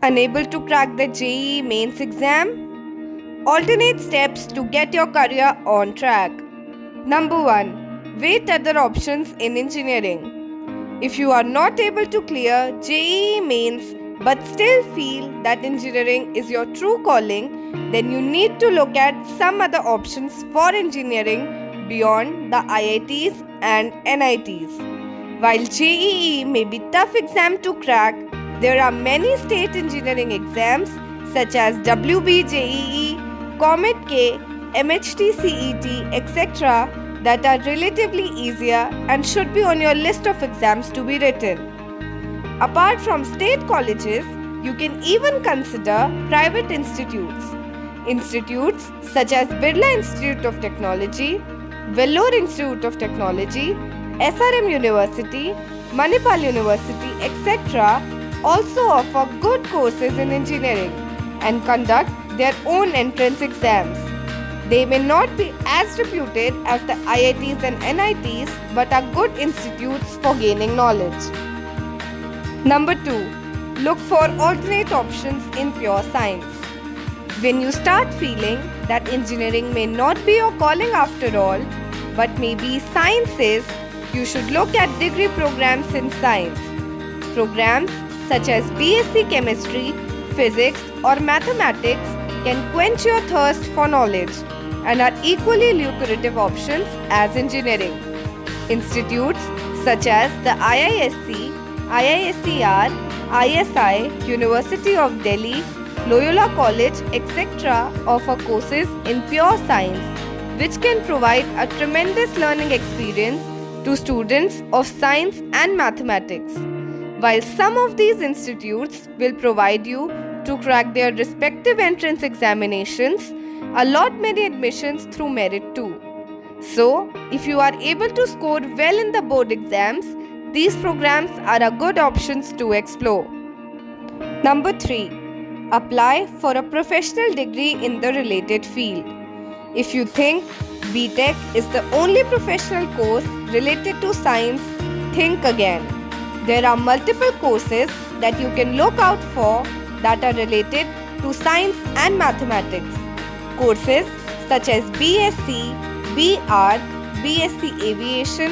Unable to crack the JEE mains exam? Alternate steps to get your career on track. Number 1. Weight other options in engineering. If you are not able to clear JEE mains but still feel that engineering is your true calling, then you need to look at some other options for engineering beyond the IITs and NITs. While JEE may be a tough exam to crack, there are many state engineering exams such as WBJEE, Comet K, MHT CET, etc. that are relatively easier and should be on your list of exams to be written. Apart from state colleges, you can even consider private institutes. Institutes such as Birla Institute of Technology, Vellore Institute of Technology, SRM University, Manipal University, etc. also offer good courses in engineering and conduct their own entrance exams. They may not be as reputed as the IITs and NITs but are good institutes for gaining knowledge. Number 2. Look for alternate options in pure science. When you start feeling that engineering may not be your calling after all, but maybe science is, you should look at degree programs in science. Programs such as BSc Chemistry, Physics or Mathematics can quench your thirst for knowledge and are equally lucrative options as engineering. Institutes such as the IISc, IISER, ISI, University of Delhi, Loyola College, etc. offer courses in pure science, which can provide a tremendous learning experience to students of science and mathematics. While some of these institutes will provide you to crack their respective entrance examinations, a lot many admissions through merit too. So, if you are able to score well in the board exams, these programs are a good options to explore. Number 3. Apply for a professional degree in the related field. If you think BTech is the only professional course related to science, think again. There are multiple courses that you can look out for that are related to science and mathematics. Courses such as BSc, BArch, BSc Aviation,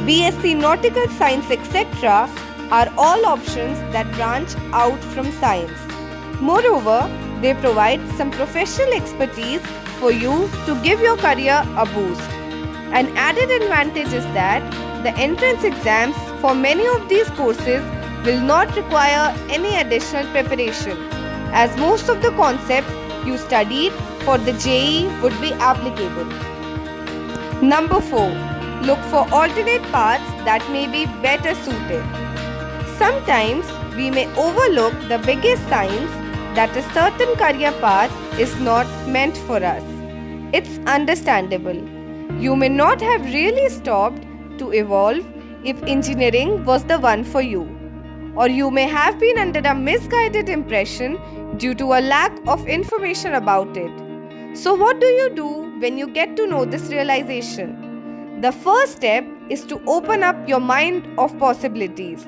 BSc Nautical Science, etc. are all options that branch out from science. Moreover, they provide some professional expertise for you to give your career a boost. An added advantage is that the entrance exams for many of these courses will not require any additional preparation, as most of the concepts you studied for the JEE would be applicable. Number 4. Look for alternate paths that may be better suited. Sometimes we may overlook the biggest signs that a certain career path is not meant for us. It's understandable. You may not have really stopped to evolve if engineering was the one for you, or you may have been under a misguided impression due to a lack of information about it. So what do you do when you get to know this realization? The first step is to open up your mind of possibilities.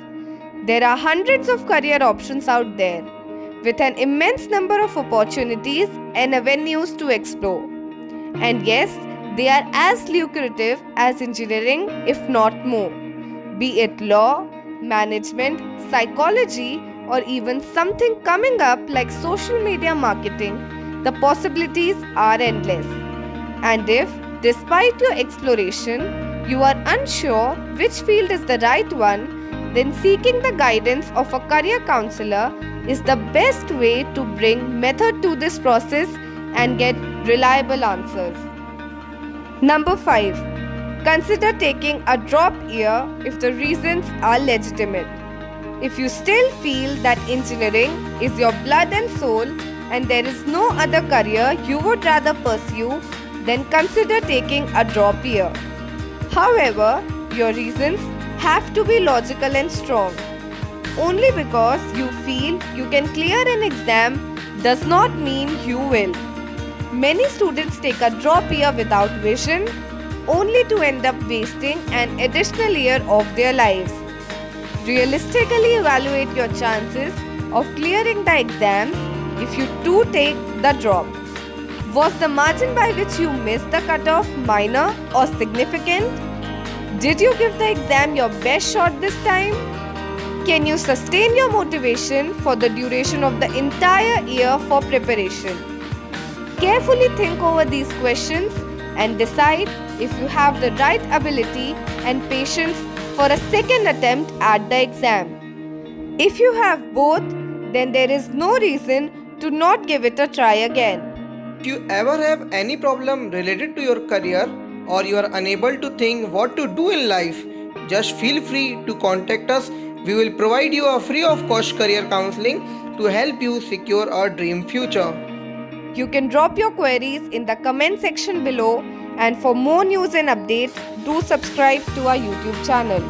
There are hundreds of career options out there, with an immense number of opportunities and avenues to explore. And yes, they are as lucrative as engineering, if not more. Be it law, management, psychology, or even something coming up like social media marketing, the possibilities are endless. And if, despite your exploration, you are unsure which field is the right one, then seeking the guidance of a career counselor is the best way to bring method to this process and get reliable answers. Number 5. Consider taking a drop year if the reasons are legitimate. If you still feel that engineering is your blood and soul and there is no other career you would rather pursue, then consider taking a drop year. However, your reasons have to be logical and strong. Only because you feel you can clear an exam does not mean you will. Many students take a drop year without vision, only to end up wasting an additional year of their lives. Realistically evaluate your chances of clearing the exams if you too take the drop? Was the margin by which you missed the cutoff minor or significant? Did you give the exam your best shot this time? Can you sustain your motivation for the duration of the entire year for preparation? Carefully think over these questions and decide if you have the right ability and patience for a second attempt at the exam. If you have both, then there is no reason to not give it a try again. If you ever have any problem related to your career or you are unable to think what to do in life, just feel free to contact us. We will provide you a free of cost career counseling to help you secure a dream future. You can drop your queries in the comment section below, and for more news and updates, do subscribe to our YouTube channel.